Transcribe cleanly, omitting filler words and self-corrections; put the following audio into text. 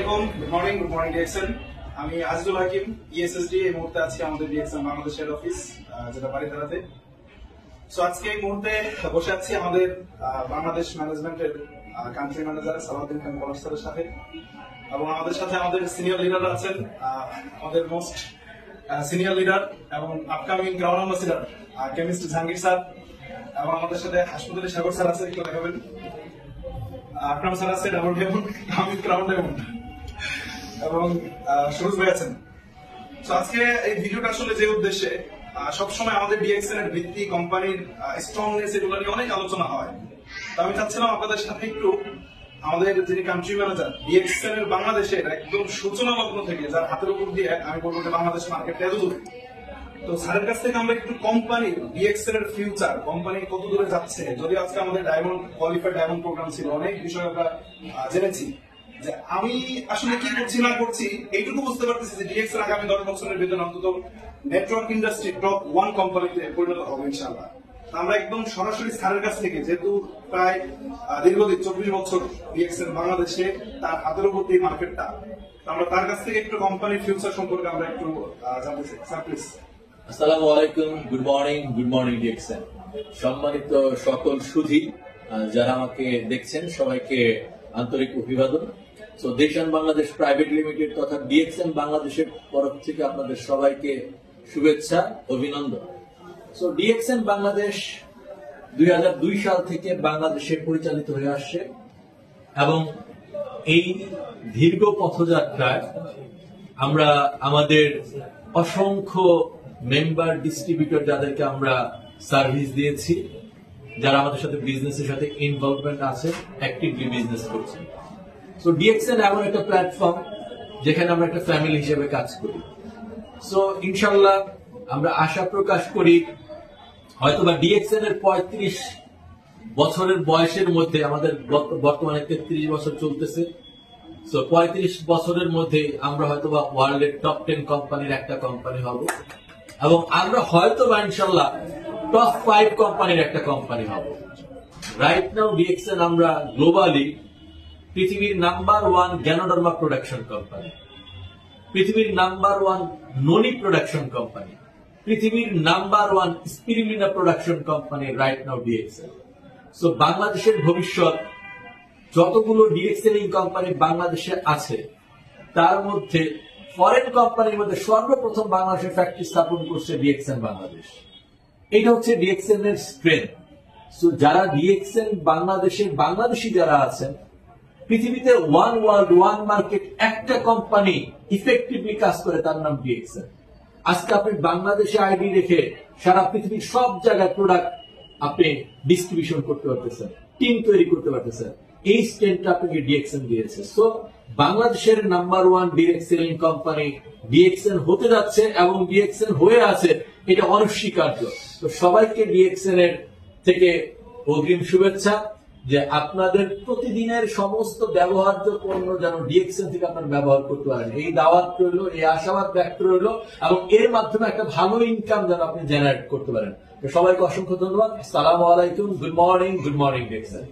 আলাইকুম, good morning DXN. আমি আজিজুল হাকিম, ইএসএসডি। এই মুহূর্তে আছি আমাদের ডিএক্সএন বাংলাদেশের অফিস, যেটা বাড়িধারাতে। সো আজকে এই মুহূর্তে বসে আছি আমাদের বাংলাদেশ ম্যানেজমেন্টের কান্ট্রি ম্যানেজার সালাউদ্দিন খান পলাশ স্যারের সাথে, এবং আমাদের সাথে আমাদের সিনিয়র লিডার আছেন, আমাদের মোস্ট সিনিয়র লিডার এবং upcoming ground ambassador chemist Jahangir sir, এবং আমাদের সাথে হাসপাতালি সাগর স্যার আছে, একটু দেখাবেন। আকরাম স্যার আছে, ডাবল ডেমন, আমি ক্রাউন ডেমন, এবং সুরজ ভাই আছেন। তো আজকে এই ভিডিওটা আসলে যে উদ্দেশ্যে, সবসময় আমাদের ডিএক্সএন এর ভিত্তি, কোম্পানির স্ট্রংনেস, এগুলো নিয়ে অনেক আলোচনা হয়। তো আমি চাচ্ছিলাম আপনাদের সাথে একটু আমাদের যিনি কান্ট্রি ম্যানেজার ডিএক্সএন এর বাংলাদেশের একদম সূচনা লগ্ন থেকে, যার হাতের উপর দিয়ে আমি বলবো যে বাংলাদেশ মার্কেটটা এত দূর, তো স্যারের কাছ থেকে আমরা একটু কোম্পানির ডিএক্সএন এর ফিউচার, কোম্পানি কত দূরে যাচ্ছে, যদি আজকে আমাদের ডায়মন্ড কোয়ালিফাইড ডায়মন্ড প্রোগ্রাম ছিল, অনেক বিষয় আমরা জেনেছি। যে আমি আসলে কি করছি না করছি এইটুকু বুঝতে পারতেছি যে ডিএক্সএন আগামী 10 বছরের ভিতরে অন্তত নেটওয়ার্ক ইন্ডাস্ট্রি টপ 1 কোম্পানিতে পরিণত হবে ইনশাআল্লাহ। আমরা একদম সরাসরি স্যারের কাছ থেকে, যেহেতু প্রায় দীর্ঘদিন 24 বছর ডিএক্সএন বাংলাদেশে, তার হাতের উপর দিয়ে মার্কেটটা, আমরা তার কাছ থেকে একটু কোম্পানির ফিউচার সম্পর্কে আমরা একটু জানতে চাই। Sir please. আসসালামু আলাইকুম, গুড মর্নিং ডিএক্সএন। সম্মানিত সকল সুধী যারা আমাকে দেখছেন, সবাইকে আন্তরিক অভিবাদন। সো দেশান বাংলাদেশ প্রাইভেট লিমিটেড তথা ডিএক্সএন বাংলাদেশের তরফ থেকে আপনাদের সবাইকে শুভেচ্ছা, অভিনন্দন। সো ডিএক্সএন বাংলাদেশ 2002 সাল থেকে বাংলাদেশে পরিচালিত হয়ে আসছে, এবং এই দীর্ঘ পথযাত্রায় আমরা আমাদের অসংখ্য মেম্বার, ডিস্ট্রিবিউটর, যাদেরকে আমরা সার্ভিস দিয়েছি, যারা আমাদের সাথে বিজনেসের সাথে ইনভলভমেন্ট আছে, অ্যাক্টিভলি বিজনেস করছে। সো ডিএক্সএন এমন একটা প্ল্যাটফর্ম যেখানে আমরা একটা ফ্যামিলি হিসেবে কাজ করি। সো ইনশাল্লাহ আমরা আশা প্রকাশ করি, হয়তোবা ডিএক্সএন এর 35 বছরের বয়সের মধ্যে, আমাদের বর্তমানে 33 বছর চলতেছে, সো 35 বছরের মধ্যে আমরা হয়তোবা ওয়ার্ল্ডের টপ 10 কোম্পানির একটা কোম্পানি হব, এবং আমরা হয়তোবা ইনশাল্লাহ টপ 5 কোম্পানির একটা কোম্পানি হব। রাইট নাও ডিএক্সএন আমরা গ্লোবালি পৃথিবীর নাম্বার 1 গ্যানোডার্মা প্রোডাকশন কোম্পানি, পৃথিবীর নাম্বার 1 ননি প্রোডাকশন কোম্পানি, পৃথিবীর number 1 spirulina production company right now DXN. So বাংলাদেশের ভবিষ্যৎ, যতগুলো ডিএক্সএলিং কোম্পানি বাংলাদেশে আছে, তার মধ্যে ফরেন কোম্পানির মধ্যে সর্বপ্রথম বাংলাদেশের ফ্যাক্টরি স্থাপন করছে ডিএক্সএন বাংলাদেশ। এটা হচ্ছে ডিএক্সএন এর স্ট্রেংথ। সো যারা ডিএক্সএন বাংলাদেশের বাংলাদেশি যারা আছেন, পৃথিবীতে ওয়ান ওয়ার্ল্ড, ওয়ান মার্কেট, একটা কোম্পানি ইফেক্টিভলি কাজ করে, তার নাম ডিএক্সএন। আজকে আপনি বাংলাদেশে আইডি রেখে সারা পৃথিবীর সব জায়গায় প্রোডাক্ট আপনি ডিস্ট্রিবিউশন করতে পারতেছেন, টিম তৈরি করতে পারতেছেন। এই স্ট্রেংথটা আপনাকে ডিএক্সএন দিয়েছে। সো বাংলাদেশের number 1 direct selling company DXN হতে যাচ্ছে, এবং ডিএক্সএন হয়ে আছে, এটা অনস্বীকার্য। তো সবাইকে ডিএক্সএন এর থেকে অগ্রিম শুভেচ্ছা, যে আপনাদের প্রতিদিনের সমস্ত ব্যবহার্য পণ্য যেন ডিএক্সএন থেকে আপনারা ব্যবহার করতে পারেন। এই দাওয়াত রইল, এই আশাবাদ ব্যক্ত রইল, এবং এর মাধ্যমে একটা ভালো ইনকাম যেন আপনি জেনারেট করতে পারেন। সবাইকে অসংখ্য ধন্যবাদ। আসসালামু আলাইকুম, গুড মর্নিং ডিএক্সএন।